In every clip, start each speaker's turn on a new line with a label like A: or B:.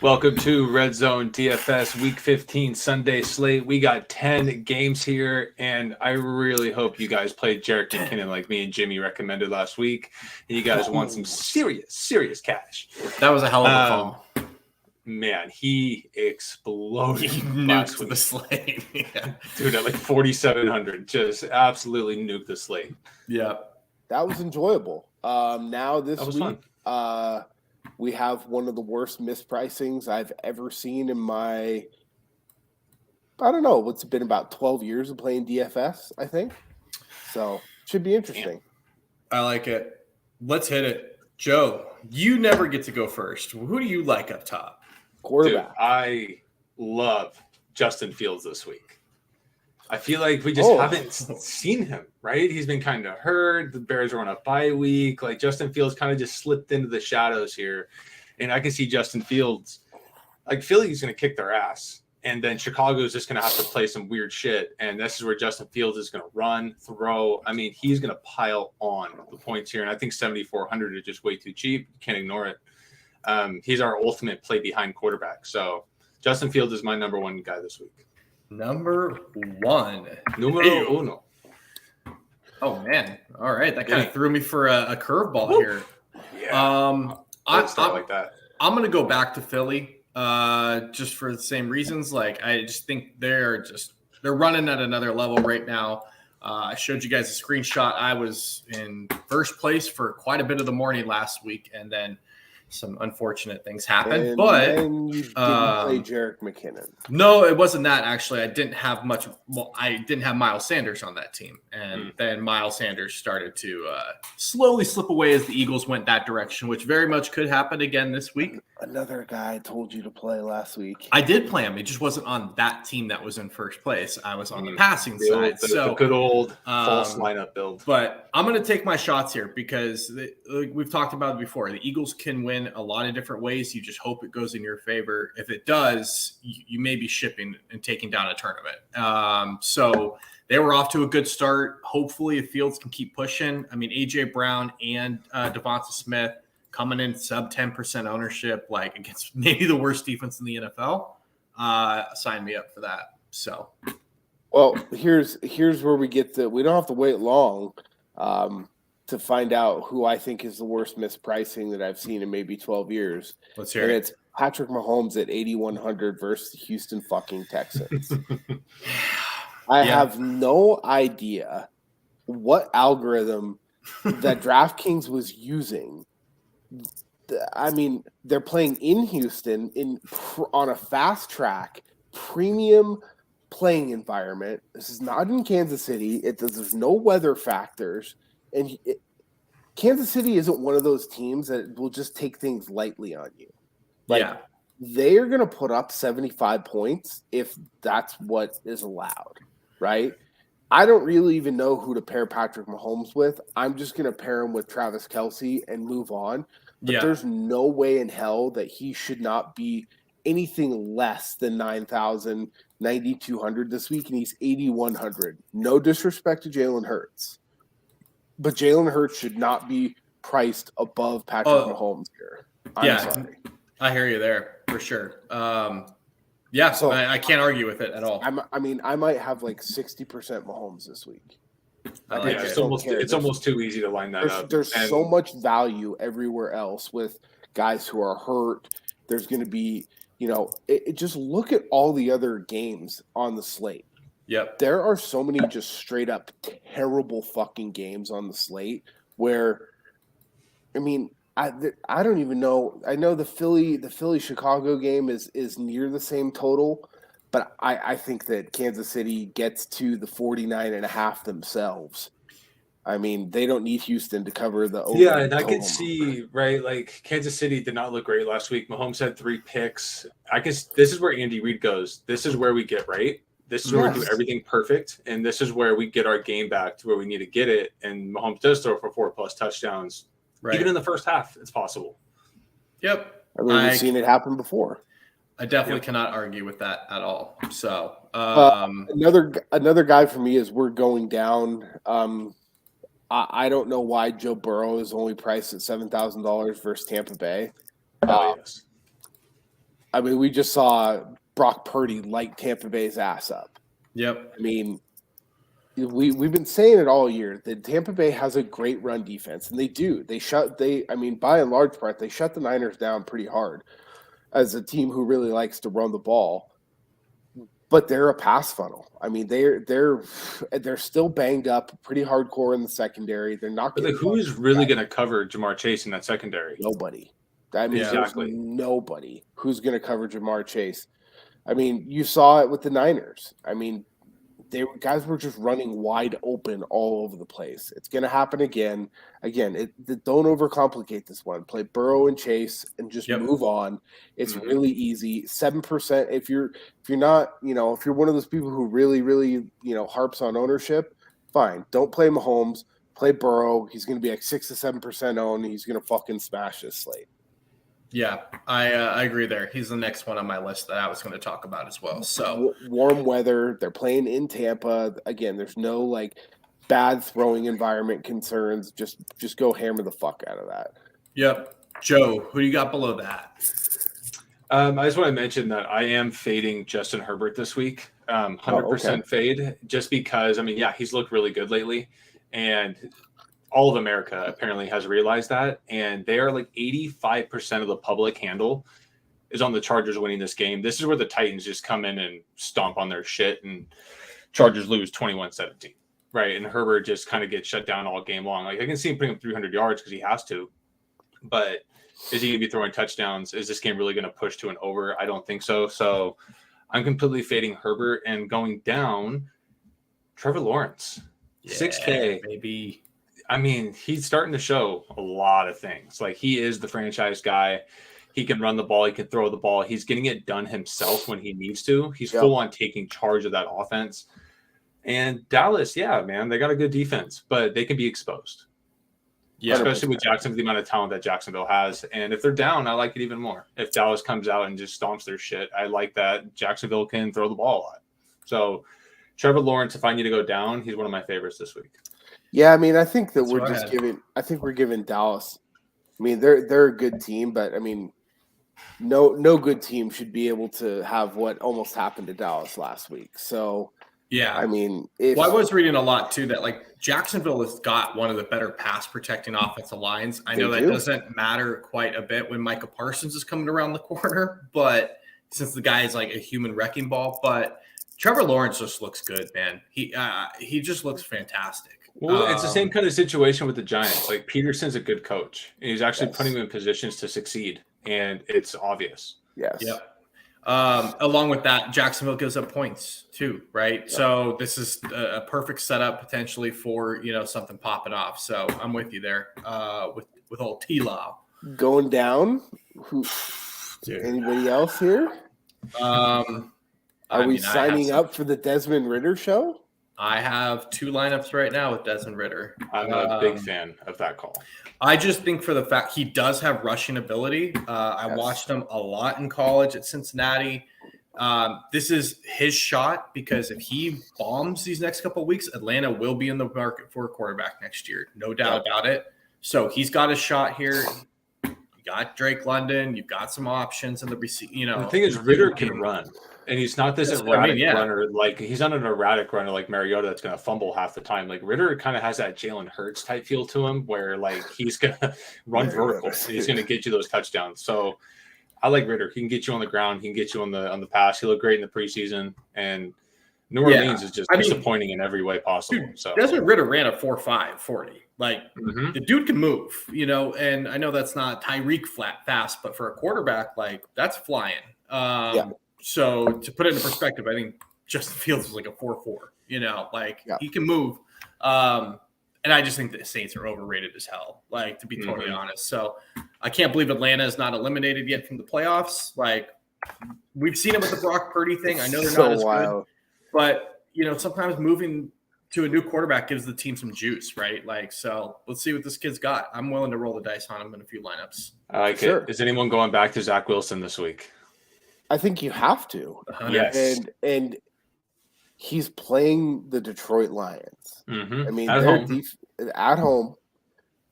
A: Welcome to Red Zone DFS Week 15 Sunday slate. We got 10 games here, and I really hope you guys played Jerick McKinnon like me and Jimmy recommended last week, and you guys want some serious cash.
B: That was a hell of a call.
A: Man, he exploded.
B: He nuked the slate. Yeah.
A: Dude, at like 4,700, just absolutely nuked the slate.
B: Yeah.
C: That was enjoyable. Now this week,
A: fun.
C: We have one of the worst mispricings I've ever seen in my, I don't know, what's been about 12 years of playing DFS, I think. So, should be interesting.
B: I like it. Let's hit it. Joe, you never get to go first. Who do you like up top?
C: Quarterback.
A: Dude, I love Justin Fields this week. I feel like we just haven't seen him, right? He's been kind of hurt. The Bears are on a bye week. Like Justin Fields kind of just slipped into the shadows here. And I can see Justin Fields, like Philly's going to kick their ass. And then Chicago is just going to have to play some weird shit. And this is where Justin Fields is going to run, throw. I mean, he's going to pile on the points here. And I think 7,400 is just way too cheap. You can't ignore it. He's our ultimate play behind quarterback. So Justin Fields is my number one guy this week.
B: Number one.
A: Numero uno.
B: Oh, man. All right. That kind of threw me for a curveball here.
A: Yeah.
B: I
A: like that.
B: I'm going to go back to Philly just for the same reasons. Like, I just think they're running at another level right now. I showed you guys a screenshot. I was in first place for quite a bit of the morning last week, and then some unfortunate things happened. But
C: you didn't play Jerick McKinnon.
B: No, it wasn't that actually. I didn't have much. Well, I didn't have Miles Sanders on that team, and then Miles Sanders started to slowly slip away as the Eagles went that direction, which very much could happen again this week.
C: Another guy told you to play last week.
B: I did play him. It just wasn't on that team that was in first place. I was on the passing side.
A: The good old false lineup build.
B: But I'm going to take my shots here because we've talked about it before. The Eagles can win a lot of different ways. You just hope it goes in your favor. If it does, you may be shipping and taking down a tournament. So they were off to a good start. Hopefully, if Fields can keep pushing. I mean, A.J. Brown and Devonta Smith coming in sub 10% ownership, like against maybe the worst defense in the NFL. Sign me up for that. So,
C: well, here's where we get we don't have to wait long to find out who I think is the worst mispricing that I've seen in maybe 12 years.
B: Let's hear it.
C: It's Patrick Mahomes at 8,100 versus the Houston fucking Texans. I have no idea what algorithm that DraftKings was using. I mean, they're playing in Houston on a fast track premium playing environment. This is not in Kansas City. There's no weather factors, and Kansas City isn't one of those teams that will just take things lightly on you. They are going to put up 75 points if that's what is allowed, right? I don't really even know who to pair Patrick Mahomes with. I'm just going to pair him with Travis Kelce and move on. But there's no way in hell that he should not be anything less than 9,000, 9,200 this week, and he's 8,100. No disrespect to Jalen Hurts, but Jalen Hurts should not be priced above Patrick Mahomes here. I'm sorry.
B: I hear you there for sure. So I can't argue with it at all.
C: I mean, I might have like 60% Mahomes this week.
A: It's almost too easy to line that up.
C: There's so much value everywhere else with guys who are hurt. There's going to be, just look at all the other games on the slate.
B: Yep.
C: There are so many just straight up terrible fucking games on the slate where, I mean, I don't even know. I know the Philly Chicago game is near the same total, but I think that Kansas City gets to the 49.5 themselves. I mean, they don't need Houston to cover the over.
A: Yeah, and I could see, right, like Kansas City did not look great last week. Mahomes had 3 picks. I guess this is where Andy Reid goes. This is where we get right. This is where we do everything perfect, and this is where we get our game back to where we need to get it. And Mahomes does throw for 4+ touchdowns. Right. Even in the first half, it's possible.
B: Yep.
C: I mean, we've seen it happen before.
B: I definitely cannot argue with that at all. So
C: another guy for me is we're going down. I don't know why Joe Burrow is only priced at $7,000 versus Tampa Bay.
A: Yes.
C: I mean, we just saw Brock Purdy light Tampa Bay's ass up.
B: Yep.
C: I mean, we've been saying it all year that Tampa Bay has a great run defense, and they do. By and large part, they shut the Niners down pretty hard as a team who really likes to run the ball. But they're a pass funnel. I mean, they're still banged up, pretty hardcore in the secondary. They're not.
A: But who is really going to cover Jamar Chase in that secondary?
C: Nobody. I mean,
A: exactly.
C: There's nobody who's going to cover Jamar Chase. I mean, you saw it with the Niners. I mean, guys were just running wide open all over the place. It's going to happen again. Again, don't overcomplicate this one. Play Burrow and Chase and just move on. It's really easy. 7%. If you're not, if you're one of those people who really, really, harps on ownership, fine. Don't play Mahomes. Play Burrow. He's going to be like 6 to 7% owned. He's going to fucking smash this slate.
B: Yeah, I agree there. He's the next one on my list that I was going to talk about as well. So
C: warm weather. They're playing in Tampa. Again, there's no bad throwing environment concerns. Just go hammer the fuck out of that.
B: Yep. Joe, who do you got below that?
A: I just want to mention that I am fading Justin Herbert this week. 100% fade, just because, he's looked really good lately. And all of America apparently has realized that. And they are 85% of the public handle is on the Chargers winning this game. This is where the Titans just come in and stomp on their shit and Chargers lose 21-17. Right. And Herbert just kind of gets shut down all game long. I can see him putting up 300 yards because he has to. But is he going to be throwing touchdowns? Is this game really going to push to an over? I don't think so. So I'm completely fading Herbert and going down Trevor Lawrence. 6K.
B: Maybe.
A: He's starting to show a lot of things. He is the franchise guy. He can run the ball. He can throw the ball. He's getting it done himself when he needs to. He's full on taking charge of that offense. And Dallas, they got a good defense, but they can be exposed. Yeah, especially with Jacksonville, the amount of talent that Jacksonville has. And if they're down, I like it even more. If Dallas comes out and just stomps their shit, I like that Jacksonville can throw the ball a lot. So Trevor Lawrence, if I need to go down, he's one of my favorites this week.
C: Yeah, I think that we're giving Dallas. They're a good team, but no good team should be able to have what almost happened to Dallas last week. So
B: yeah,
C: I
B: was reading a lot too that Jacksonville has got one of the better pass protecting offensive lines. I know that doesn't matter quite a bit when Micah Parsons is coming around the corner, but since the guy is a human wrecking ball, but Trevor Lawrence just looks good, man. He just looks fantastic.
A: Well, it's the same kind of situation with the Giants. Peterson's a good coach, and he's actually putting them in positions to succeed, and it's obvious.
C: Yes.
B: Yep. Along with that, Jacksonville gives up points too, right? Yep. So this is a perfect setup potentially for something popping off. So I'm with you there with old T-Law.
C: Going down. Anybody else here? Are we signing up for the Desmond Ridder show?
B: I have 2 lineups right now with Desmond Ridder.
A: I'm a big fan of that call.
B: I just think for the fact he does have rushing ability. I watched him a lot in college at Cincinnati. This is his shot because if he bombs these next couple of weeks, Atlanta will be in the market for a quarterback next year. No doubt about it. So he's got a shot here. You got Drake London. You've got some options in the receipt. The
A: thing is, Ridder can run. And he's not this erratic runner. He's not an erratic runner like Mariota that's going to fumble half the time. Ridder kind of has that Jalen Hurts type feel to him where he's going to run vertical and he's going to get you those touchdowns. So I like Ridder. He can get you on the ground. He can get you on the pass. He looked great in the preseason. And New Orleans is just disappointing in every way possible.
B: Dude, so Desmond Ridder ran a 4.5 40. The dude can move, and I know that's not Tyreek fast, but for a quarterback, that's flying. So to put it into perspective, I think Justin Fields is a 4.4, he can move. And I just think the Saints are overrated as hell, to be totally honest. So I can't believe Atlanta is not eliminated yet from the playoffs. We've seen it with the Brock Purdy thing. I know they're not as good, but sometimes moving to a new quarterback gives the team some juice, right? So let's see what this kid's got. I'm willing to roll the dice on him in a few lineups.
A: I like it. Is anyone going back to Zach Wilson this week?
C: I think you have to.
A: Yes.
C: And he's playing the Detroit Lions.
A: Mm-hmm.
C: At home,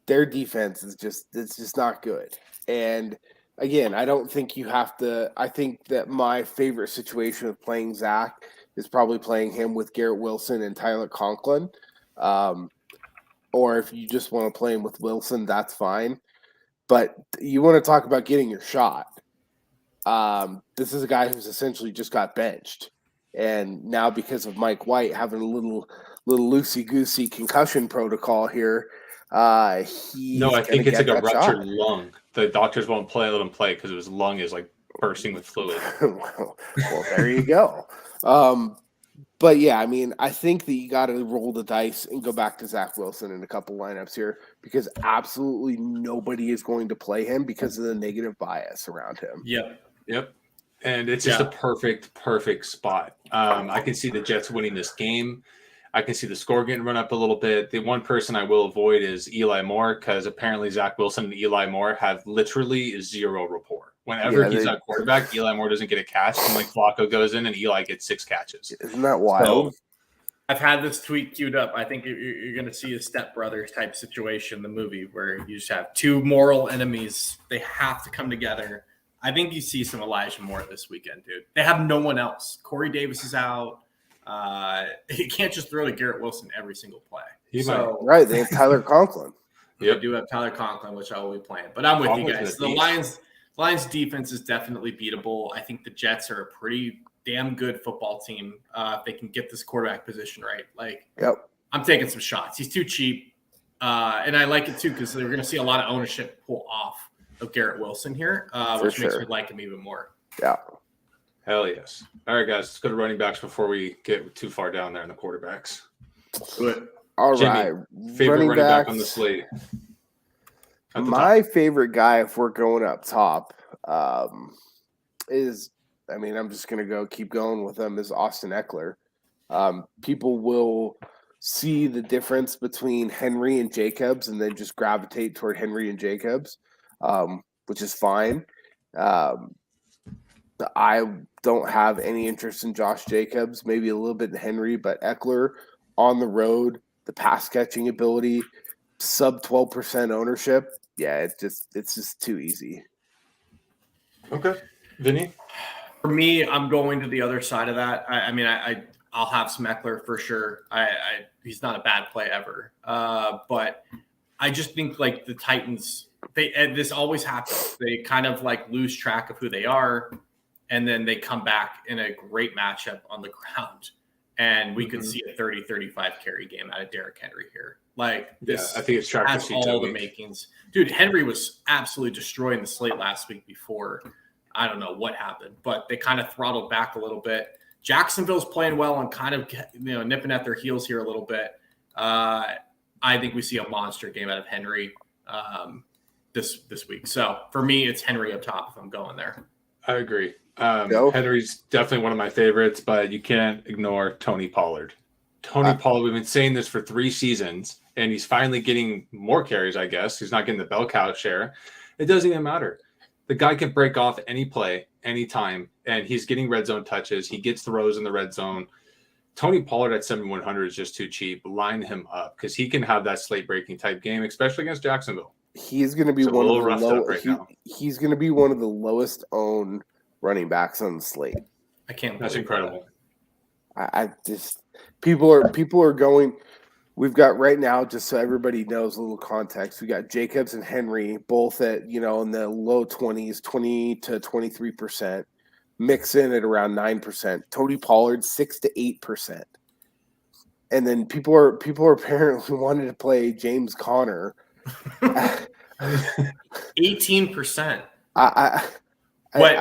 C: their defense is just not good. And again, I don't think you have to. I think that my favorite situation of playing Zach is probably playing him with Garrett Wilson and Tyler Conklin. Or if you just want to play him with Wilson, that's fine. But you want to talk about getting your shot. This is a guy who's essentially just got benched. And now because of Mike White having a little loosey-goosey concussion protocol here,
A: No, I think it's like a ruptured
C: shot.
A: lung. The doctors won't let him play because his lung is like bursting with fluid.
C: well, there you go. But yeah, I mean, I think that you got to roll the dice and go back to Zach Wilson in a couple lineups here because absolutely nobody is going to play him because of the negative bias around him.
A: Yep. And it's just a perfect spot. I can see the Jets winning this game. I can see the score getting run up a little bit. The one person I will avoid is Eli Moore because apparently Zach Wilson and Eli Moore have literally zero rapport. Whenever he's at quarterback, Eli Moore doesn't get a catch, and like Flacco goes in and Eli gets 6 catches.
C: Isn't that wild?
B: So, I've had this tweet queued up. I think you're going to see a Step Brothers type situation in the movie where you just have two moral enemies. They have to come together. I think you see some Elijah Moore this weekend, dude. They have no one else. Corey Davis is out. You can't just throw to Garrett Wilson every single play.
C: Right, they have Tyler Conklin.
B: They do have Tyler Conklin, which I will be playing. But I'm with you guys. The Lions defense is definitely beatable. I think the Jets are a pretty damn good football team. If they can get this quarterback position right. I'm taking some shots. He's too cheap. And I like it too because they're going to see a lot of ownership pull off of Garrett Wilson here, which makes me like him even more.
C: Yeah.
A: Hell yes. All right, guys, let's go to running backs before we get too far down there in the quarterbacks.
B: Good.
C: All
A: Jimmy,
C: right.
A: favorite running back on the slate?
C: My favorite guy, if we're going up top, is, I mean, I'm just going to keep going with him, is Austin Eckler. People will see the difference between Henry and Jacobs and then just gravitate toward Henry and Jacobs, which is fine. I don't have any interest in Josh Jacobs, maybe a little bit in Henry, but Eckler on the road, the pass catching ability, sub 12% ownership. Yeah, it's just too easy.
A: Okay. Vinny?
B: For me, I'm going to the other side of that. I'll have some Eckler for sure. He's not a bad play ever. But I just think like the Titans, this always happens. They kind of like lose track of who they are. And then they come back in a great matchup on the ground. And we could see a 30-35 carry game out of Derrick Henry here. Like this,
A: I think it's
B: has all the makings. Dude, Henry was absolutely destroying the slate last week before. I don't know what happened, but they kind of throttled back a little bit. Jacksonville's playing well and kind of nipping at their heels here a little bit. I think we see a monster game out of Henry this week. So for me, it's Henry up top if I'm going there.
A: I agree. Henry's definitely one of my favorites, but you can't ignore Tony Pollard. Pollard, we've been saying this for 3 seasons, and he's finally getting more carries, I guess. He's not getting the bell cow share. It doesn't even matter. The guy can break off any play, anytime, and he's getting red zone touches. He gets throws in the red zone. Tony Pollard at 7,100 is just too cheap. Line him up because he can have that slate-breaking type game, especially against Jacksonville.
C: He's going to be he's going to be one of the lowest owned running backs on the slate.
B: I can't.
A: That's incredible.
C: I just people are going. We've got right now, just so everybody knows a little context. We got Jacobs and Henry both at in the low 20s, 20 to 23%. Mixon at around 9%. Tony Pollard 6 to 8%. And then people are apparently wanting to play James Conner.
B: 18%.
C: I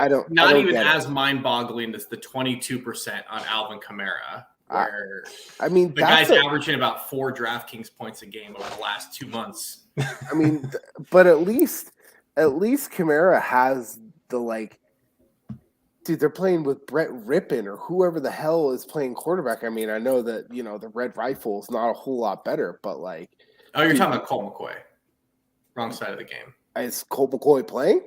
C: don't.
B: Not
C: I don't
B: even
C: get
B: as
C: it.
B: mind-boggling as the 22% on Alvin Kamara, where
C: the
B: guy's averaging about 4 DraftKings points a game over the last 2 months.
C: I mean, but at least Kamara has the dude. They're playing with Brett Rippon or whoever the hell is playing quarterback. I mean, I know that the Red Rifle is not a whole lot better, but
B: you're talking about Colt McCoy. Wrong side of the game.
C: Is Colt McCoy playing?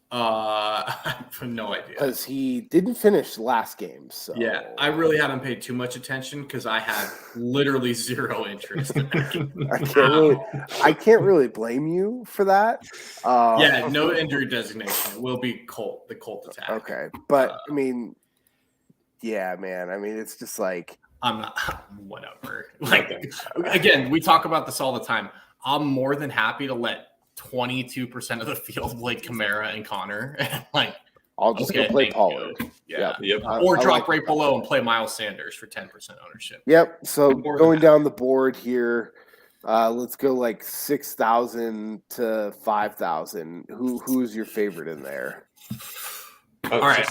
B: I have no idea.
C: Because he didn't finish last game. So
B: yeah, I really haven't paid too much attention because I had literally zero interest in that game.
C: I can't really blame you for that.
B: Yeah, no injury designation. It will be the Colt attack.
C: Okay, but I mean, yeah, man. I mean, it's just like
B: I'm not whatever. Like again, we talk about this all the time. I'm more than happy to let 22% of the field play Kamara and Connor. Like,
C: I'll just go play Pollard.
B: Yeah.
A: Yep.
B: Or drop right below and play Miles Sanders for 10% ownership.
C: Yep. So going down the board here, let's go like 6,000 to 5,000. Who's your favorite in there?
B: All right.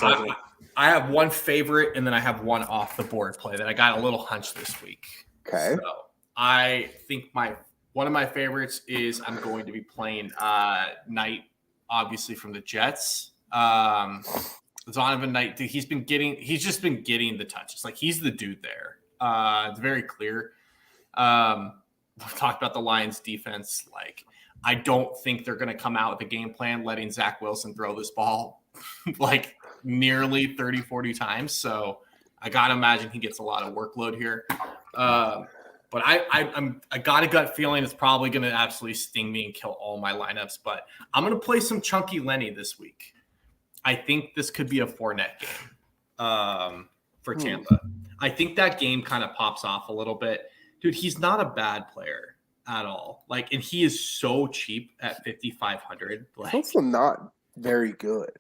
B: I have one favorite, and then I have one off the board play that I got a little hunch this week.
C: Okay.
B: So I think one of my favorites is I'm going to be playing Knight, obviously from the Jets. Zonovan Knight, he's just been getting the touches. Like, he's the dude there. It's very clear. We've talked about the Lions defense. Like, I don't think they're going to come out with a game plan letting Zach Wilson throw this ball like nearly 30, 40 times. So I got to imagine he gets a lot of workload here. But I got a gut feeling it's probably going to absolutely sting me and kill all my lineups. But I'm going to play some chunky Lenny this week. I think this could be a Fournette game for Tampa. I think that game kind of pops off a little bit. Dude, he's not a bad player at all. Like, and he is so cheap at 5,500. Like,
C: He's also not very good.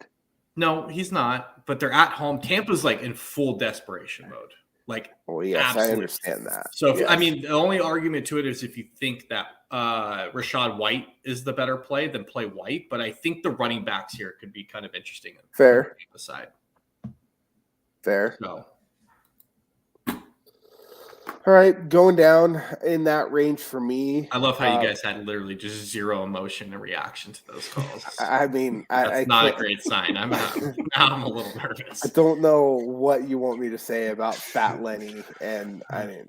B: No, he's not. But they're at home. Tampa's like in full desperation mode. Like,
C: well, yes, absolutely. I understand that.
B: So, I mean, the only argument to it is if you think that Rashad White is the better play, then play White. But I think the running backs here could be kind of interesting.
C: Fair.
B: Aside.
C: Fair.
B: So.
C: All right, going down in that range for me.
B: I love how you guys had literally just zero emotion and reaction to those calls.
C: I mean,
B: that's not a great sign. Now I'm a little nervous.
C: I don't know what you want me to say about Fat Lenny, and I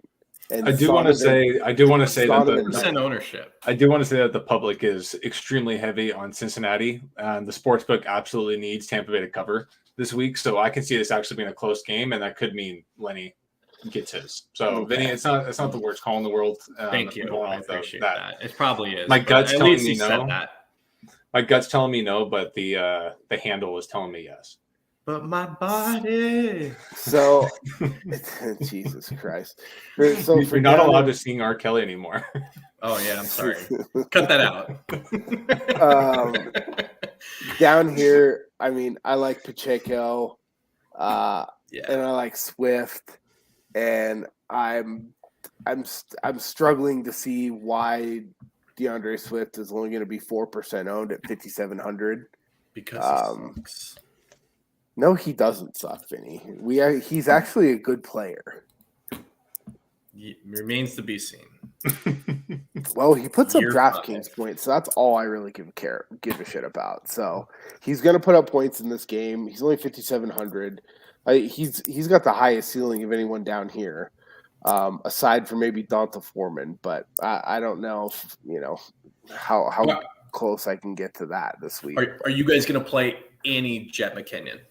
A: do want to say that
B: the ownership.
A: I do want to say that the public is extremely heavy on Cincinnati, and the sportsbook absolutely needs Tampa Bay to cover this week. So I can see this actually being a close game, and that could mean Lenny gets his. So
C: okay.
A: Vinny, it's not the worst call in the world.
B: Thank you. I appreciate that. It probably is.
A: My gut's telling me no. My gut's telling me no, but the handle is telling me yes.
B: But my body.
C: So Jesus Christ. So
A: you're not allowed to sing R. Kelly anymore.
B: Oh yeah, I'm sorry. Cut that out.
C: Down here, I mean, I like Pacheco, and I like Swift. And I'm struggling to see why DeAndre Swift is only going to be 4% owned at 5,700.
B: Because he sucks.
C: No, he doesn't suck, Vinny. He's actually a good player.
B: Remains to be seen.
C: Well, he puts up DraftKings points, so that's all I really give a shit about. So he's going to put up points in this game. He's only 5,700. He's got the highest ceiling of anyone down here, aside from maybe Donta Foreman. But I don't know if, how close I can get to that this week.
B: Are you guys going to play any Jet McKinnon?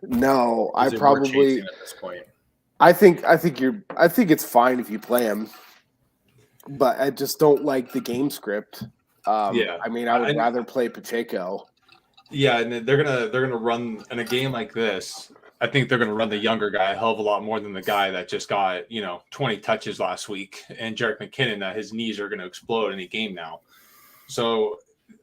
C: No, I probably.
B: At this point?
C: I think it's fine if you play him, but I just don't like the game script. I mean, I would rather play Pacheco.
A: Yeah, and they're gonna run in a game like this. I think they're gonna run the younger guy a hell of a lot more than the guy that just got 20 touches last week. And Jerick McKinnon, his knees are gonna explode any game now. So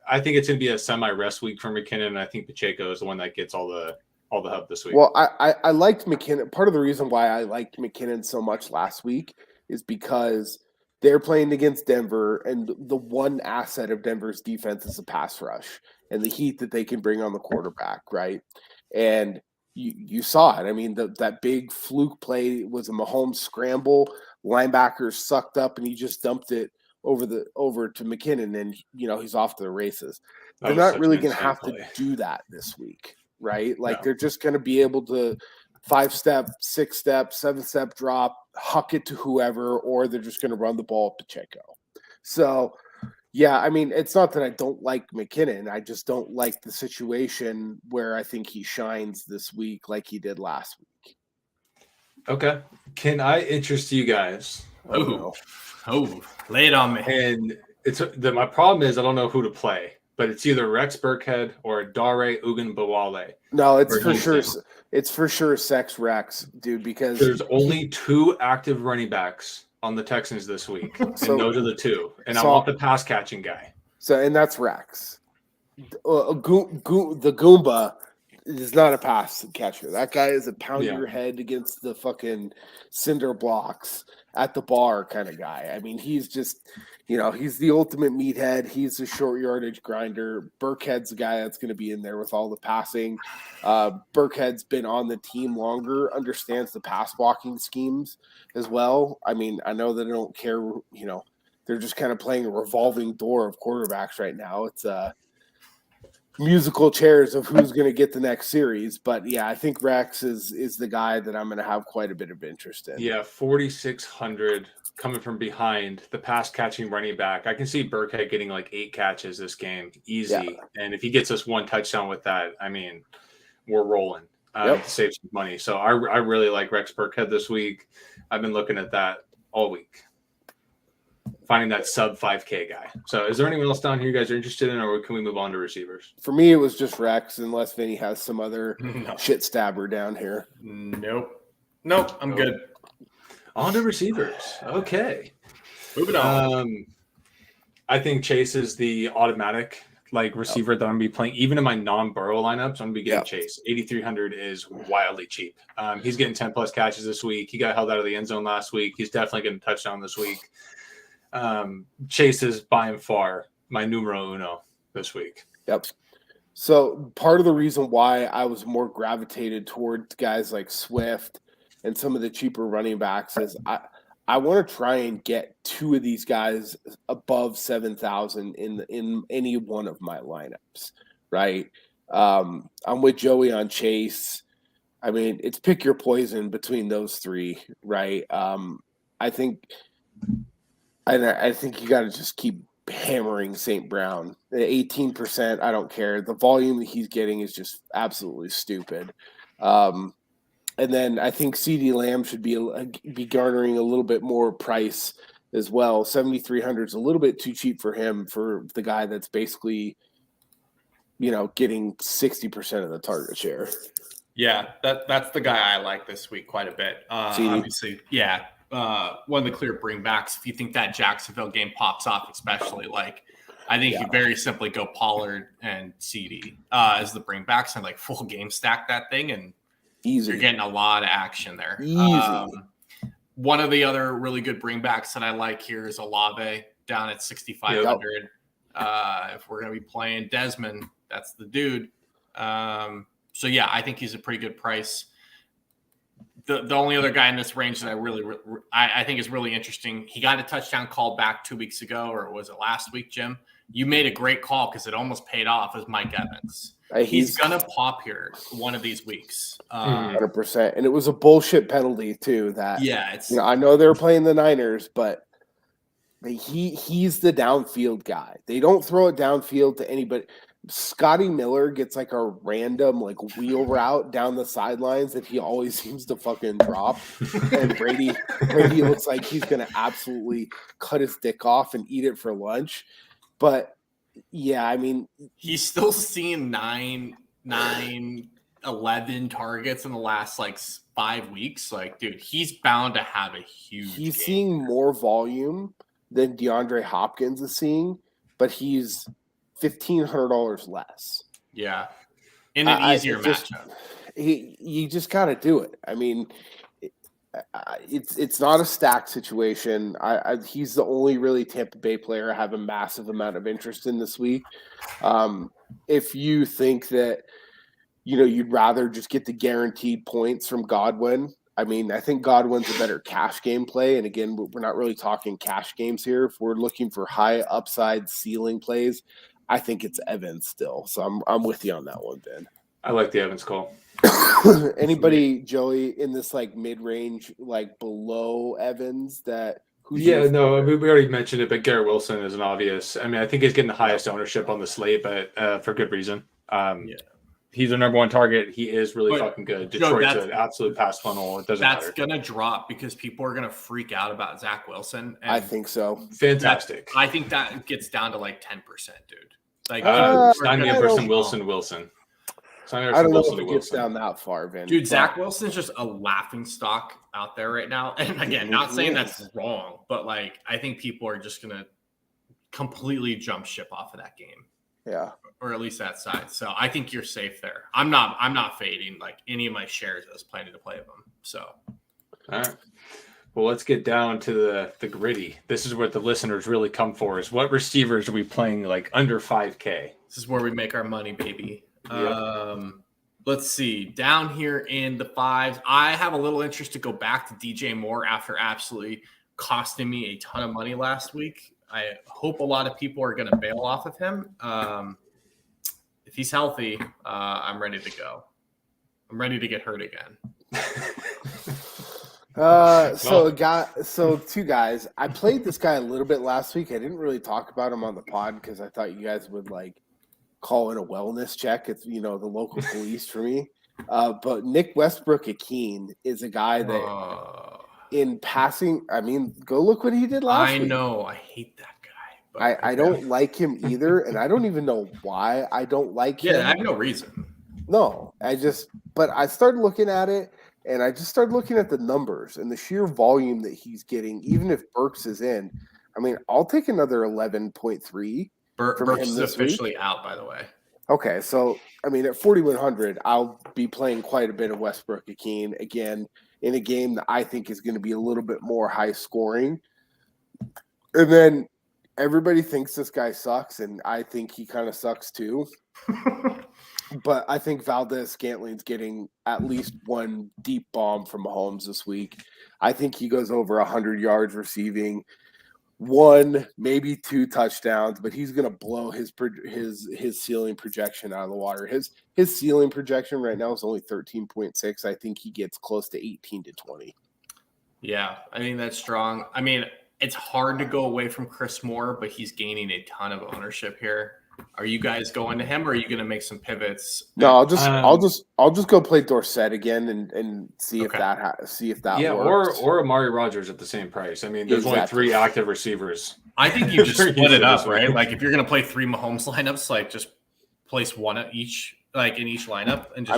A: I think it's gonna be a semi-rest week for McKinnon. And I think Pacheco is the one that gets all the hub this week.
C: Well, I liked McKinnon. Part of the reason why I liked McKinnon so much last week is because they're playing against Denver, and the one asset of Denver's defense is a pass rush and the heat that they can bring on the quarterback, right? And you saw it. I mean, that big fluke play was a Mahomes scramble. Linebackers sucked up, and he just dumped it over to McKinnon, and he's off to the races. They're not really going to have to do that this week, right? Like they're just going to be able to 5-step, 6-step, 7-step drop, huck it to whoever, or they're just going to run the ball at Pacheco. So, Yeah, I mean, it's not that I don't like McKinnon. I just don't like the situation where I think he shines this week like he did last week.
A: Okay. Can I interest you guys?
B: Oh, lay it on me.
A: And my problem is I don't know who to play, but it's either Rex Burkhead or Dare Ugunbowale.
C: No, it's for sure. It's for sure Sex Rex, dude, because
A: there's only 2 active running backs on the Texans this week, and those are the 2. And I want the pass catching guy.
C: So, and that's Rex. The Goomba is not a pass catcher. That guy is a pound your head against the fucking cinder blocks at the bar kind of guy. I mean, he's just, he's the ultimate meathead. He's a short yardage grinder. Burkhead's the guy that's going to be in there with all the passing. Burkhead's been on the team longer, understands the pass blocking schemes as well. I mean, I know they don't care, they're just kind of playing a revolving door of quarterbacks right now. It's musical chairs of who's going to get the next series. But yeah, I think Rex is the guy that I'm going to have quite a bit of interest in.
A: Yeah, 4,600 coming from behind, the pass catching running back. I can see Burkhead getting like 8 catches this game, easy. Yeah. And if he gets us 1 touchdown with that, I mean, we're rolling to save some money. So I really like Rex Burkhead this week. I've been looking at that all week, finding that sub 5K guy. So is there anyone else down here you guys are interested in, or can we move on to receivers?
C: For me, it was just Rex, unless Vinnie has some other shit stabber down here.
B: Nope, I'm good.
A: On to receivers. Okay.
B: Moving on.
A: I think Chase is the automatic receiver that I'm going to be playing. Even in my non-Burrow lineups, I'm going to be getting Chase. 8,300 is wildly cheap. He's getting 10-plus catches this week. He got held out of the end zone last week. He's definitely getting a touchdown this week. Chase is by and far my numero uno this week.
C: Yep. So part of the reason why I was more gravitated towards guys like Swift and some of the cheaper running backs is I want to try and get 2 of these guys above 7,000 in any one of my lineups, right? I'm with Joey on Chase. I mean, it's pick your poison between those 3, right? I think you got to just keep hammering St. Brown. 18%, I don't care. The volume that he's getting is just absolutely stupid. And then I think CeeDee Lamb should be garnering a little bit more price as well. 7,300 is a little bit too cheap for him, for the guy that's basically, getting 60% of the target share.
B: Yeah, that's the guy I like this week quite a bit. Obviously, yeah. One of the clear bringbacks. If you think that Jacksonville game pops off, especially, I think you very simply go Pollard and CD as the bringbacks and full game stack that thing, and
C: easy.
B: You're getting a lot of action there.
C: Easy.
B: One of the other really good bringbacks that I like here is Olave down at 6,500. If we're going to be playing Desmond, that's the dude. So yeah, I think he's a pretty good price. The only other guy in this range that I think is really interesting, he got a touchdown call back 2 weeks ago, or was it last week, Jim? You made a great call because it almost paid off, as Mike Evans. He's going to pop here one of these weeks.
C: 100%. And it was a bullshit penalty, too.
B: It's
C: I know they were playing the Niners, but he's the downfield guy. They don't throw it downfield to anybody. Scotty Miller gets a random wheel route down the sidelines that he always seems to fucking drop. And Brady looks like he's going to absolutely cut his dick off and eat it for lunch. But yeah, I mean,
B: he's still seeing 9, 11 targets in the last 5 weeks. Dude, he's bound to have a huge game.
C: Seeing more volume than DeAndre Hopkins is seeing, but he's $1,500 less.
B: Yeah. In an easier matchup.
C: You just got to do it. I mean, it's not a stack situation. He's the only really Tampa Bay player I have a massive amount of interest in this week. If you think that, you'd rather just get the guaranteed points from Godwin, I mean, I think Godwin's a better cash game play. And again, we're not really talking cash games here. If we're looking for high upside ceiling plays, I think it's Evans still. So I'm with you on that one, Ben.
A: I like the Evans call.
C: Anybody, Joey, in this mid-range, below Evans that
A: No, we already mentioned it, but Garrett Wilson is an obvious. I mean, I think he's getting the highest ownership on the slate, but for good reason. He's the number one target. He is really fucking good. Detroit's an absolute pass funnel. It doesn't matter.
B: That's going to drop because people are going to freak out about Zach Wilson. And
C: I think so.
A: Fantastic.
B: I think that gets down to like 10%, dude. Like,
A: sign me up for some Wilson.
C: I don't know if it gets down that far, Vin.
B: Dude, Zach Wilson's just a laughing stock out there right now. And again, not saying that's wrong, but like I think people are just gonna completely jump ship off of that game.
C: Yeah.
B: Or at least that side. So I think you're safe there. I'm not fading like any of my shares. I was planning to play them. So
A: all right. Well, let's get down to the gritty. This is what the listeners really come for: is what receivers are we playing like under 5K?
B: This is where we make our money, baby.
A: Yep.
B: Let's see. Down here in the 5s, I have a little interest to go back to DJ Moore after absolutely costing me a ton of money last week. I hope a lot of people are going to bail off of him. If he's healthy, I'm ready to go. I'm ready to get hurt again.
C: Two guys. I played this guy a little bit last week. I didn't really talk about him on the pod because I thought you guys would like call it a wellness check. It's the local police for me. But Nick Westbrook-Akeen is a guy that in passing, I mean, go look what he did last week.
B: I know. I hate that guy.
C: I don't like him either, and I don't even know why I don't like him.
B: Yeah, I have no reason.
C: No, but I started looking at it, and I just started looking at the numbers and the sheer volume that he's getting, even if Burks is in. I mean, I'll take another 11.3.
B: Burks is officially out, by the way.
C: Okay, so, I mean, at 4,100, I'll be playing quite a bit of Westbrook-Akeen, again, in a game that I think is going to be a little bit more high scoring. And then everybody thinks this guy sucks, and I think he kind of sucks too. But I think Valdez-Scantling's getting at least one deep bomb from Mahomes this week. I think he goes over 100 yards receiving, 1, maybe 2 touchdowns, but he's going to blow his ceiling projection out of the water. His ceiling projection right now is only 13.6. I think he gets close to 18 to 20.
B: Yeah, I think that's strong. I mean, it's hard to go away from Chris Moore, but he's gaining a ton of ownership here. Are you guys going to him, or are you going to make some pivots?
C: No, I'll just go play Dorsett again and see if that works.
A: or Amari Rodgers at the same price. I mean, there's only 3 active receivers.
B: I think you just split it up, right? Like if you're going to play 3 Mahomes lineups, like just place one at each, like in each lineup, and just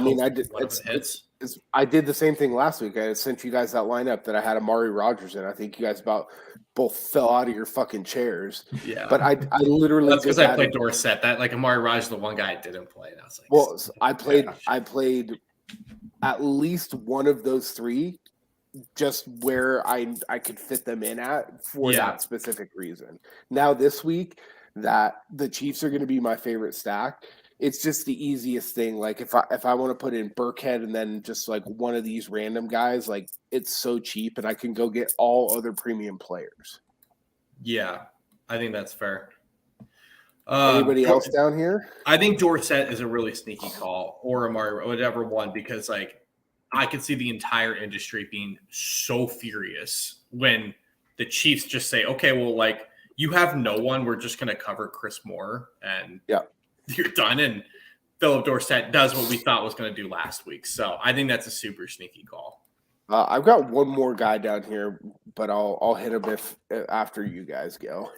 C: I did the same thing last week. I sent you guys that lineup that I had Amari Rodgers in. I think you guys both fell out of your fucking chairs.
B: Yeah.
C: But I literally
B: that's because I played Dorsett. That like Amari Rodgers is the one guy I didn't play. And I was like,
C: well, I played at least one of those 3 just where I could fit them in at for that specific reason. Now this week that the Chiefs are going to be my favorite stack. It's just the easiest thing. Like if I want to put in Burkhead and then just like one of these random guys, like it's so cheap and I can go get all other premium players.
B: Yeah, I think that's fair.
C: Anybody else down here?
B: I think Dorsett is a really sneaky call, or Amari, whatever one, because like I could see the entire industry being so furious when the Chiefs just say, okay, well, like you have no one. We're just going to cover Chris Moore and you're done. And Philip Dorsett does what we thought was going to do last week. So I think that's a super sneaky call.
C: I've got one more guy down here, but I'll hit him after you guys go.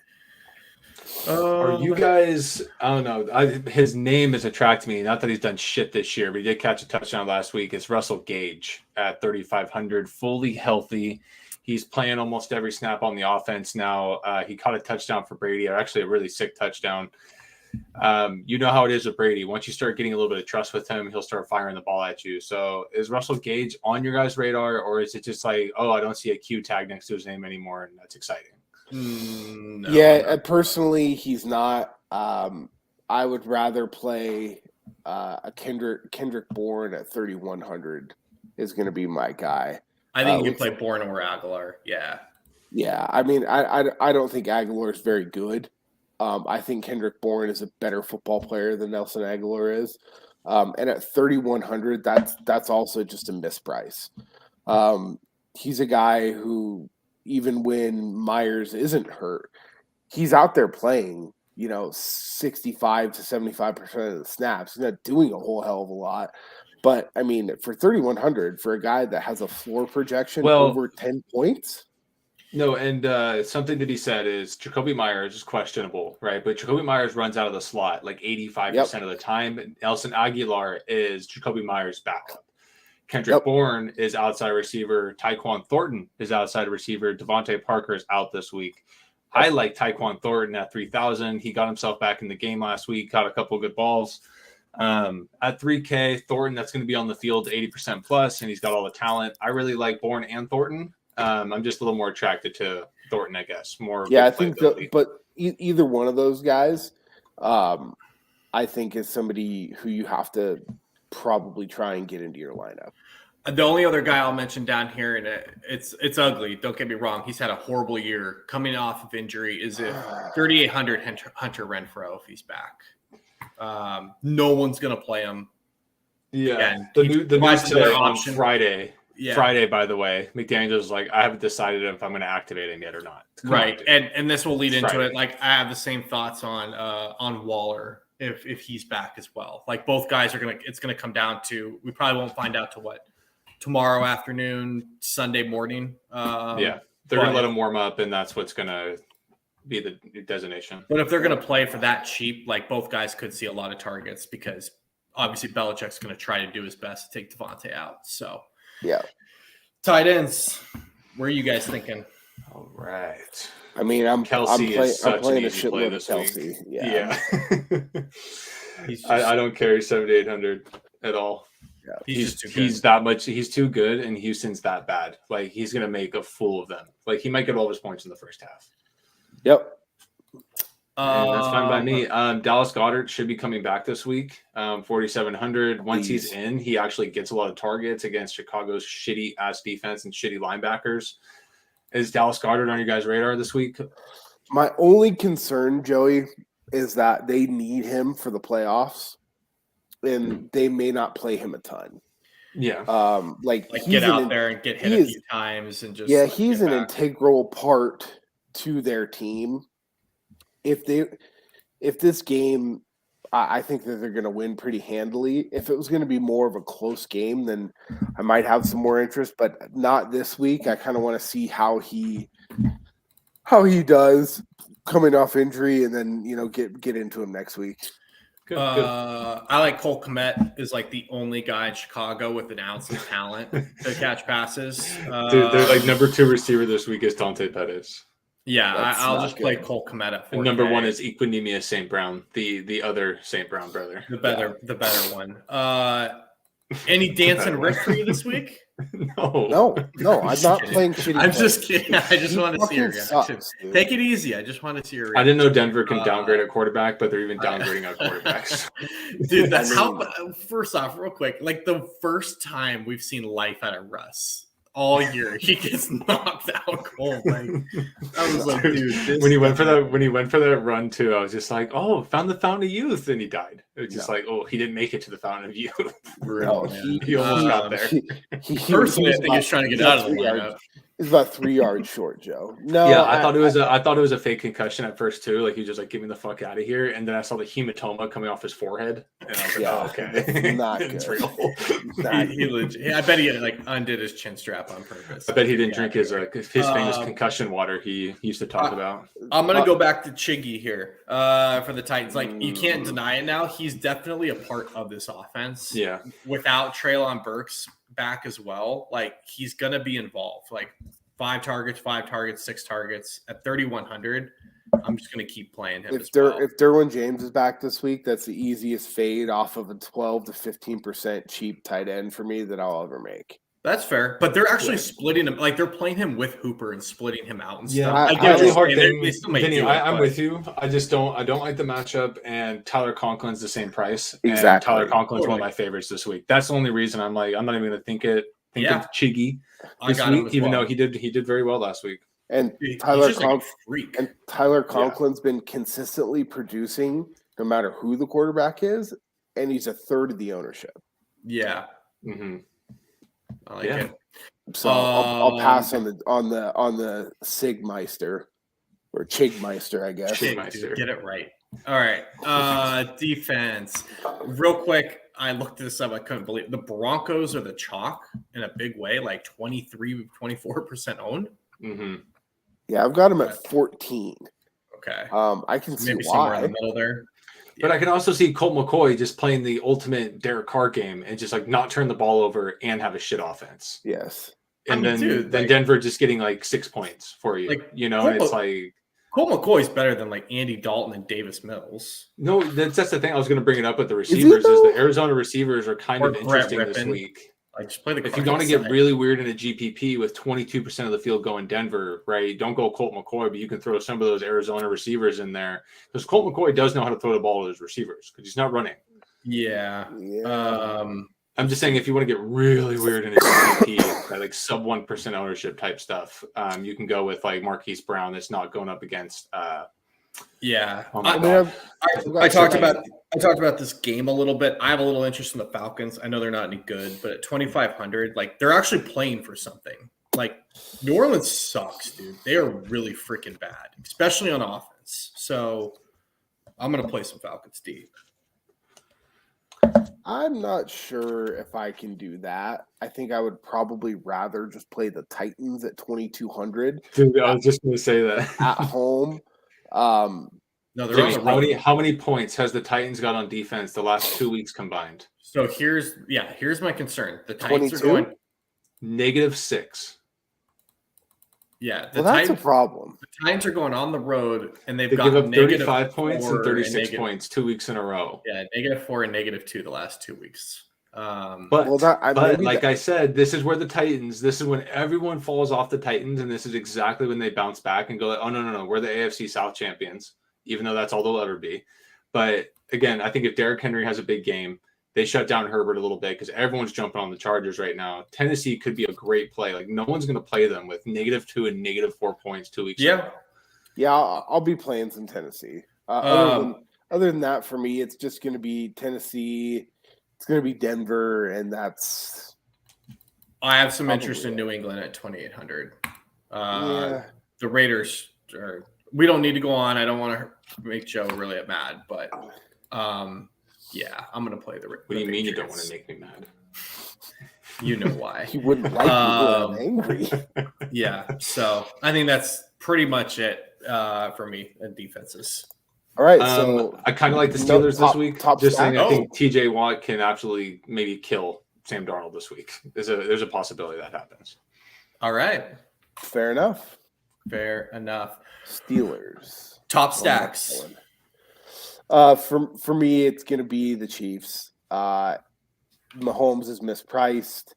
A: Are you guys? I don't know. His name has attracted me. Not that he's done shit this year, but he did catch a touchdown last week. It's Russell Gage at 3,500, fully healthy. He's playing almost every snap on the offense now. He caught a touchdown for Brady, or actually a really sick touchdown. You know how it is with Brady. Once you start getting a little bit of trust with him, he'll start firing the ball at you. So is Russell Gage on your guys' radar, or is it just like, oh, I don't see a Q tag next to his name anymore, and that's exciting?
C: No. Personally, he's not. I would rather play a Kendrick Bourne at 3,100 is going to be my guy.
B: I think you can play Bourne or Aguilar. Yeah.
C: I mean, I don't think Aguilar is very good. I think Kendrick Bourne is a better football player than Nelson Aguilar is. And at 3,100, that's also just a misprice. He's a guy who even when Myers isn't hurt, he's out there playing, 65 to 75% of the snaps. He's not doing a whole hell of a lot. But, I mean, for 3,100, for a guy that has a floor projection over 10 points.
A: No, and something to be said is Jacoby Myers is questionable, right? But Jacoby Myers runs out of the slot like 85% of the time. Nelson Aguilar is Jacoby Myers' backup. Kendrick Bourne is outside receiver. Tyquan Thornton is outside receiver. Devontae Parker is out this week. I like Tyquan Thornton at 3,000. He got himself back in the game last week, caught a couple of good balls. At 3K, Thornton, that's going to be on the field 80% plus, and he's got all the talent. I really like Bourne and Thornton. I'm just a little more attracted to Thornton, I guess.
C: I think but either one of those guys, I think is somebody who you have to probably try and get into your lineup.
B: The only other guy I'll mention down here, and it's ugly, don't get me wrong, he's had a horrible year coming off of injury, is if 3,800 Hunter Renfrow if he's back. No one's going to play him.
A: Yeah,
B: again,
A: the news today on
B: option.
A: Friday. Yeah. Friday, by the way, McDaniel's like, I haven't decided if I'm going to activate him yet or not.
B: Right, and this will lead into it. Like, I have the same thoughts on Waller if he's back as well. Like, both guys it's gonna come down to, we probably won't find out to tomorrow afternoon, Sunday morning.
A: They're gonna let him warm up, and that's what's gonna be the designation.
B: But if they're gonna play for that cheap, like, both guys could see a lot of targets because obviously Belichick's gonna try to do his best to take Devontae out. So.
C: Yeah.
B: Tight ends. Where are you guys thinking?
A: All right.
C: I mean, I'm playing a
A: shitload
C: of Kelsey.
A: Yeah. I don't carry 7,800 at all.
B: Yeah. He's
A: he's too good, and Houston's that bad. Like, he's gonna make a fool of them. Like, he might get all his points in the first half.
C: Yep.
A: And that's fine by me. Dallas Goedert should be coming back this week. 4,700. Once he's in, he actually gets a lot of targets against Chicago's shitty ass defense and shitty linebackers. Is Dallas Goedert on your guys' radar this week?
C: My only concern, Joey, is that they need him for the playoffs, and they may not play him a ton.
A: Yeah.
B: Like get out there and get hit a few times and just
C: he's an integral part to their team. If this game, I think that they're going to win pretty handily. If it was going to be more of a close game, then I might have some more interest, but not this week. I kind of want to see how he does coming off injury, and then get into him next week.
B: Good. I like Cole Kmet is like the only guy in Chicago with an ounce of talent to catch passes.
A: Dude, they're like number 2 receiver this week is Dante Pettis.
B: Yeah, I'll just play Cole Kmet at 4K.
A: And number 1 is Equinemius St. Brown, the other St. Brown brother.
B: The better one. Any dance and riff for you this week?
C: No. I'm not playing shitty.
B: I'm just kidding. I just want to see your reaction. Take it easy. I just want to see your reaction.
A: I didn't know Denver can downgrade at quarterback, but they're even downgrading at quarterbacks.
B: Dude, that's first off, real quick, like the first time we've seen life out of Russ all year, he gets knocked out cold. Like, I was like, dude,
A: when he went for that run too, I was just like, oh, found the fountain of youth, and he died. It was just like, oh, he didn't make it to the fountain of youth. He almost got there.
B: Personally, I think he's trying to get out of the lineup.
C: It's about 3 yards short, Joe. No,
A: yeah, I thought it was a fake concussion at first too. Like, he was just like, "Get me the fuck out of here!" And then I saw the hematoma coming off his forehead, and I was like, "Oh, okay,
C: not
A: it's
C: good.
A: real."
B: I bet he like undid his chin strap on purpose.
A: I bet he didn't drink his famous concussion water he used to talk about.
B: I'm gonna go back to Chiggy here for the Titans. Like, you can't deny it now. He's definitely a part of this offense.
A: Yeah,
B: without Treylon Burks back as well, like, he's gonna be involved. Like, 5 targets, 6 targets at 3,100. I'm just gonna keep playing him. If
C: Derwin James is back this week, that's the easiest fade off of a 12 to 15% cheap tight end for me that I'll ever make.
B: That's fair, but they're actually splitting him. Like, they're playing him with Hooper and splitting him out and stuff.
A: I get the hard thing. Vinnie, I'm with you. I don't like the matchup, and Tyler Conklin's the same price.
C: Exactly.
A: And Tyler Conklin's one of my favorites this week. That's the only reason I'm like, I'm not even gonna think of Chiggy this week, even though he did very well last week.
C: And Tyler Conklin's been consistently producing no matter who the quarterback is, and he's a third of the ownership.
B: Yeah.
A: Mm-hmm.
B: I like it.
C: So I'll pass on the Sigmeister or Chigmeister, I guess.
A: Chigmeister.
B: Get it right. All right. Defense. Real quick, I looked this up. I couldn't believe it. The Broncos are the chalk in a big way, like 24% owned.
A: Mm-hmm.
C: Yeah, I've got them at 14.
B: Okay.
C: I can see
B: maybe
C: why.
B: somewhere in the middle there.
A: But I can also see Colt McCoy just playing the ultimate Derek Carr game and just like not turn the ball over and have a shit offense.
C: Yes.
A: And then Denver just getting like 6 points for you.
B: Like,
A: and it's like
B: Colt McCoy's better than like Andy Dalton and Davis Mills.
A: No, that's the thing. I was going to bring it up with the receivers. Is the Arizona receivers are kind of interesting this week.
B: Like just play the.
A: If you want to get really weird in a GPP with 22% of the field going Denver, right? Don't go Colt McCoy, but you can throw some of those Arizona receivers in there because Colt McCoy does know how to throw the ball to his receivers because he's not running.
B: Yeah.
A: I'm just saying if you want to get really weird in a GPP, like sub 1% ownership type stuff, you can go with like Marquise Brown. That's not going up against.
B: Yeah.
A: Oh
B: I talked about this game a little bit. I have a little interest in the Falcons. I know they're not any good, but at 2,500, like they're actually playing for something. Like New Orleans sucks, dude. They are really freaking bad, especially on offense. So I'm gonna play some Falcons deep.
C: I'm not sure if I can do that. I think I would probably rather just play the Titans at 2,200.
A: Dude, I was just going to say that
C: at home.
B: No, they're on the road.
A: How many points has the Titans got on defense the last 2 weeks combined?
B: So here's my concern. The Titans
C: 22?
B: are going
A: -6.
B: Yeah,
C: that's a problem.
B: The Titans are going on the road, and they
A: give up 35 points and 36 points 2 weeks in a row.
B: Yeah, -4 and -2 the last 2 weeks.
A: I said, this is where the Titans. This is when everyone falls off the Titans, and this is exactly when they bounce back and go, "Oh no, we're the AFC South champions," even though that's all they'll ever be. But again, I think if Derrick Henry has a big game, they shut down Herbert a little bit because everyone's jumping on the Chargers right now. Tennessee could be a great play. Like no one's going to play them with -2 and -4 points 2 weeks ago.
C: Yeah, I'll be playing some Tennessee. Other than that, for me, it's just going to be Tennessee. It's going to be Denver, and that's.
B: I have some interest in New England at 2,800. The Raiders are. We don't need to go on. I don't want to make Joe really mad, but yeah, I'm going to play the.
A: What do you mean you don't want to make me mad?
B: You know why?
C: He wouldn't like me when I'm angry.
B: Yeah, so I think that's pretty much it for me in defenses.
C: All right, so
A: I kind of like the Steelers this week. Just saying, I think TJ Watt can absolutely maybe kill Sam Darnold this week. There's a possibility that happens.
B: All right,
C: fair enough. Steelers
B: top stacks.
C: For me, it's going to be the Chiefs. Mahomes is mispriced.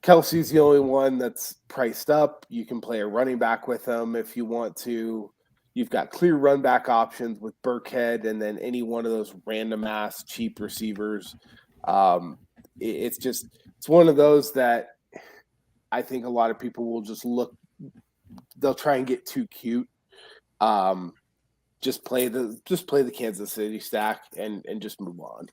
C: Kelsey's the only one that's priced up. You can play a running back with him if you want to. You've got clear run back options with Burkhead and then any one of those random ass cheap receivers. It's one of those that I think a lot of people will just look. They'll try and get too cute. Just play the Kansas City stack and just move on.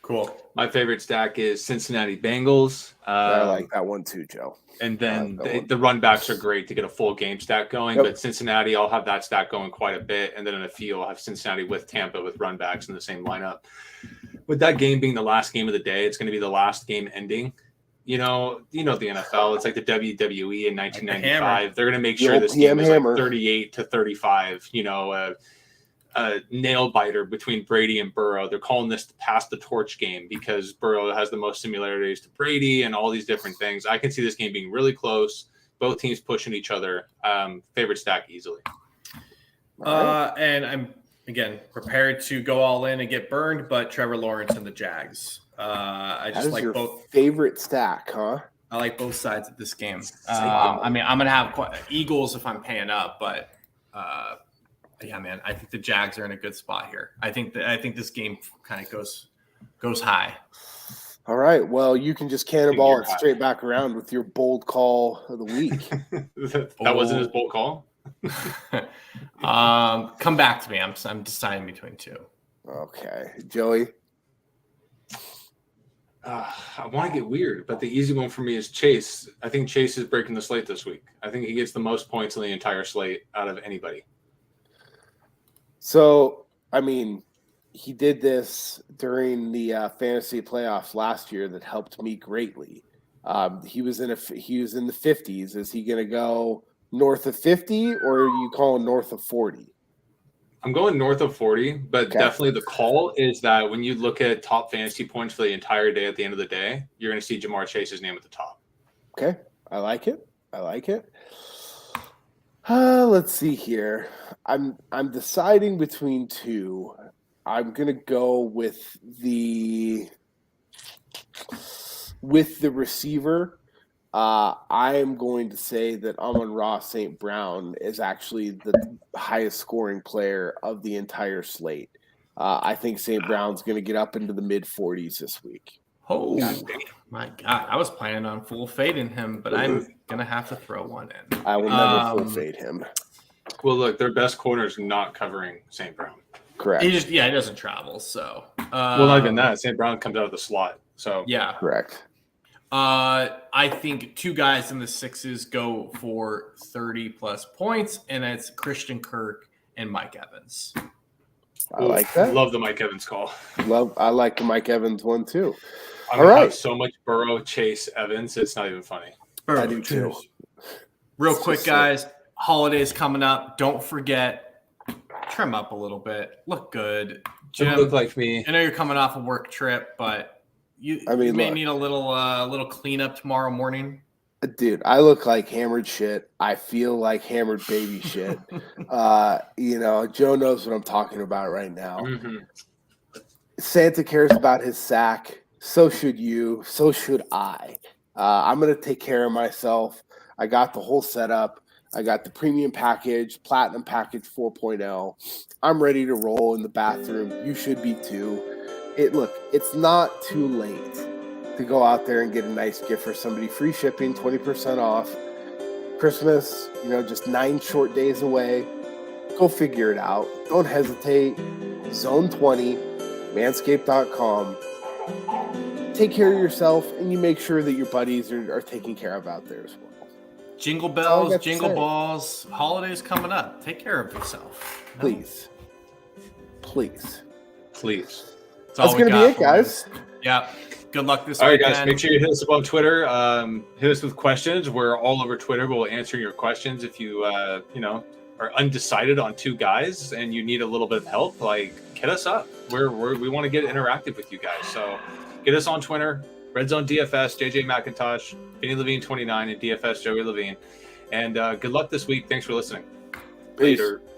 B: Cool.
A: My favorite stack is Cincinnati Bengals.
C: I like that one too, Joe.
A: And then the run backs are great to get a full game stack going. Yep. But Cincinnati, I'll have that stack going quite a bit. And then in a few, I'll have Cincinnati with Tampa with run backs in the same lineup. With that game being the last game of the day, it's going to be the last game ending. You know the NFL. It's like the WWE in 1995. They're going to make sure this game is like 38-35. A nail biter between Brady and Burrow. They're calling this the pass the torch game because Burrow has the most similarities to Brady and all these different things. I can see this game being really close. Both teams pushing each other. Favorite stack easily.
B: And I'm again prepared to go all in and get burned, but Trevor Lawrence and the Jags. I just like your both.
C: Favorite stack, huh?
B: I like both sides of this game. I'm gonna have Eagles if I'm paying up, but. Yeah, man. I think the Jags are in a good spot here. I think this game kind of goes high.
C: All right. Well, you can just cannonball it straight back around with your bold call of the week.
A: That wasn't his bold call.
B: Come back to me. I'm deciding between two.
C: Okay, Joey.
A: I want to get weird, but the easy one for me is Chase. I think Chase is breaking the slate this week. I think he gets the most points in the entire slate out of anybody.
C: So, I mean, he did this during the fantasy playoffs last year that helped me greatly. He was in the 50s. Is he going to go north of 50, or are you calling north of 40?
A: I'm going north of 40, but definitely the call is that when you look at top fantasy points for the entire day at the end of the day, you're going to see Jamar Chase's name at the top.
C: Okay. I like it. Let's see here. I'm deciding between two. I'm going to go with the receiver. I am going to say that Amon-Ra St. Brown is actually the highest scoring player of the entire slate. I think St. Brown's going to get up into the mid-40s this week.
B: Oh, my God. I was planning on full fading him, but I'm going to have to throw one in.
C: I will never full fade him.
A: Well, look, their best corner is not covering St. Brown.
C: Correct.
B: He doesn't travel, so.
A: Well, not even that. St. Brown comes out of the slot, so.
B: Yeah.
C: Correct.
B: I think two guys in the sixes go for 30-plus points, and it's Christian Kirk and Mike Evans.
C: I like that.
A: Love the Mike Evans call.
C: I like the Mike Evans one, too.
A: All right. Have so much Burrow, Chase, Evans. It's not even funny.
C: I do, too.
B: Real quick, guys. Holidays coming up. Don't forget, trim up a little bit. Look good. Jim,
A: look like me.
B: I know you're coming off a work trip, but you may need a little cleanup tomorrow morning.
C: Dude, I look like hammered shit. I feel like hammered baby shit. Joe knows what I'm talking about right now.
A: Mm-hmm.
C: Santa cares about his sack. So should you. So should I. I'm going to take care of myself. I got the whole setup. I got the premium package, platinum package 4.0. I'm ready to roll in the bathroom. You should be too. It's not too late to go out there and get a nice gift for somebody. Free shipping, 20% off. Christmas, just 9 short days away. Go figure it out. Don't hesitate. Zone 20, manscaped.com. Take care of yourself, and you make sure that your buddies are taken care of out there as well.
B: Jingle bells, jingle balls, holidays coming up. Take care of yourself.
C: Please.
B: That's
C: going to be it, guys.
B: Yeah. Good luck this
A: weekend. All right,
B: weekend.
A: guys. Make sure you hit us up on Twitter. Hit us with questions. We're all over Twitter. We'll answer your questions. If you, are undecided on two guys and you need a little bit of help, hit us up. We want to get interactive with you guys. So get us on Twitter. Red Zone DFS, JJ McIntosh, Vinnie Levine 29, and DFS Joey Levine. And good luck this week. Thanks for listening.
C: Peace.
A: Later.